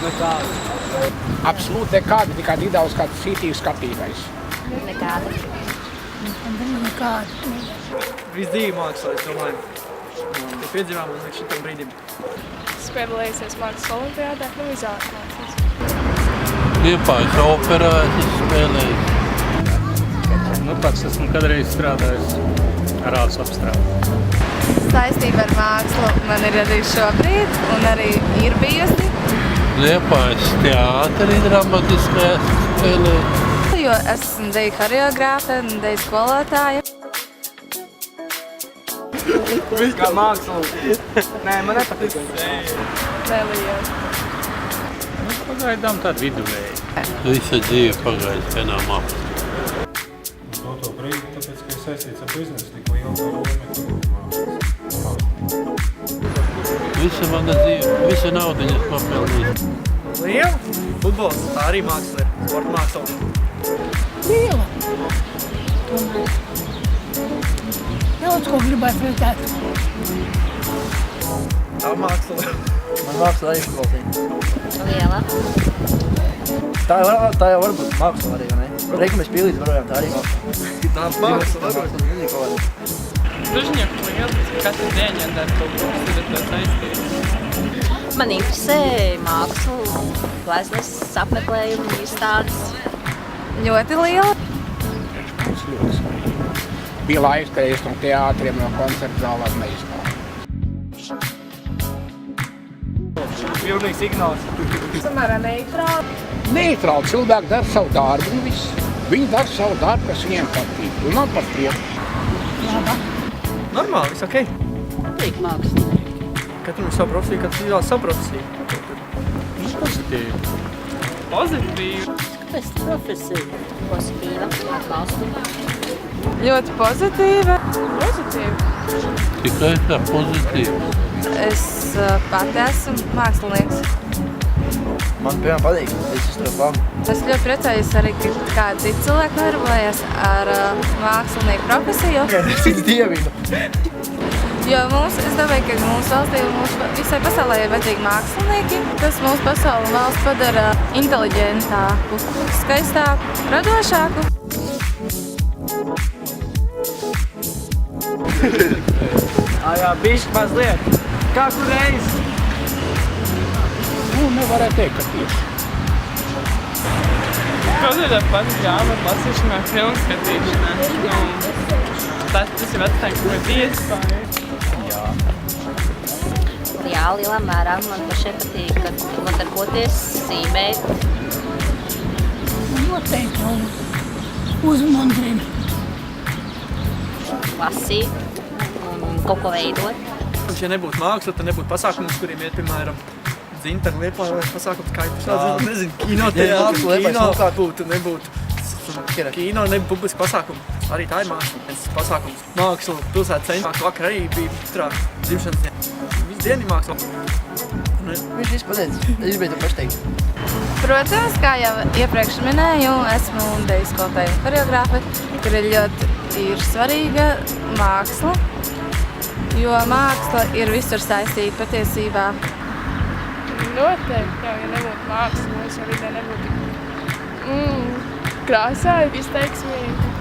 Nekāda. Absolūti nekāda, tikai nedaudz kāds citīvs skatītais. Nekāda. Nekāda. Viss dzīvi mākslā, es domāju. Tie piedzīvām līdz šitam brīdim. Spēlējusies mākslas olimpiādā, izāk mākslas. Liepājas operā es spēlēju. Pats esmu kādreiz strādājis ar ādas apstrādi. Saistība ar mākslu man ir arī šobrīd, un arī ir bijusi. Liepājas teātrī dramatiskajā spēlēju. Jo esmu deju horeogrāfe un deju skolotāja. Kā māksla. Nē, man nepatīk. Neliela. Pagaidām tāda viduvēja. Visa dzīve pagājis vienā mākslā. To brīdi, tāpēc, ka ir saistīts ar biznesu, tikko ilgā Visa mana dzīve, visa naudiņas papelnīt. Liela? Futbols, tā arī māksla ir. Sporta māksla. Liela. Tomēr. Daudz ko gribētu redzēt. Tā māksla. Man māksla arī futboltiņa. Liela. Tā jau var būt māksla arī, vai ne? Reikum mēs pīlīdzi varojām, tā arī māksla. Tā māksla var būt. Dužņaku liela, katru dienu jādara kaut ko, kas ir to saistīts. Man interesē mākslu, gleznas, apmeklējumi, izstādes. Ļoti liela. Bija laiks, kad es no teātriem, no koncertu zālām neizgāju. Pilnīgs signāls. Samērā neitrāli. Neitrāli cilvēki dara savu darbu un viss. Viņi dara savu darbu, kas viņiem patīk. Un man par prieku. Normāli, viss okei. Patīk māksla. Katram ir savu profesiju, katrs izvēlas savu profesiju. Pozitīvi. Pozitīvi. Kāpēc profesija? Pozitīva, atbalstu. Ļoti pozitīva. Pozitīva. Tikai tā pozitīva. Es pati esmu mākslinieks. Man, piemēram, patīk, es uzturu plānu. Es ļoti priecājos arī, ka kādi citi cilvēki nodarbojas ar mākslinieku profesiju. Es dievinu. Jo es domāju, ka mūsu valstī un mūsu visai pasaulē ir vajadzīgi mākslinieki. Tas mūsu pasauli un valsts padara inteliģentāku, skaistāku, radošāku. Jā, bišķi mazliet. Kā kur reiz? Nevarētu teikt, ka tieši. Kaut ir pats grāmatu lasīšanā, filmu skatīšanā. Tas ir vecāks, ko ir iespēja. Jā, lielā mērā man pašai patīk, kad nodarboties, zīmēt. Noteikti un uzmanību. Lasīt un kaut ko veidot. Ja nebūtu māksla, tad nebūtu pasākums, kuriem iet, piemēram, Dzintara Liepāja vai pasākums Kaitas. Nezinu, kinoteātris, kino būtu, nebūtu. Kino nebūtu publiski pasākumi. Arī tā ir māksla. Viens pasākums. Māksla pilsētas ceņā. Vakar arī bija putrā dzimšanas diena. Visu dienu ir māksla. Viņš viss pateica, es gribēju to paši teikt. Protams, kā jau iepriekš minēju, esmu deju skolotāja un horeogrāfe, kur ir ļoti svarīga māksla, jo māksla ir visur saistīta patiesībā. Noteikti, ja nebūtu mākslas, mūsu vidē nebūtu krāsāji, izteiksmīgi.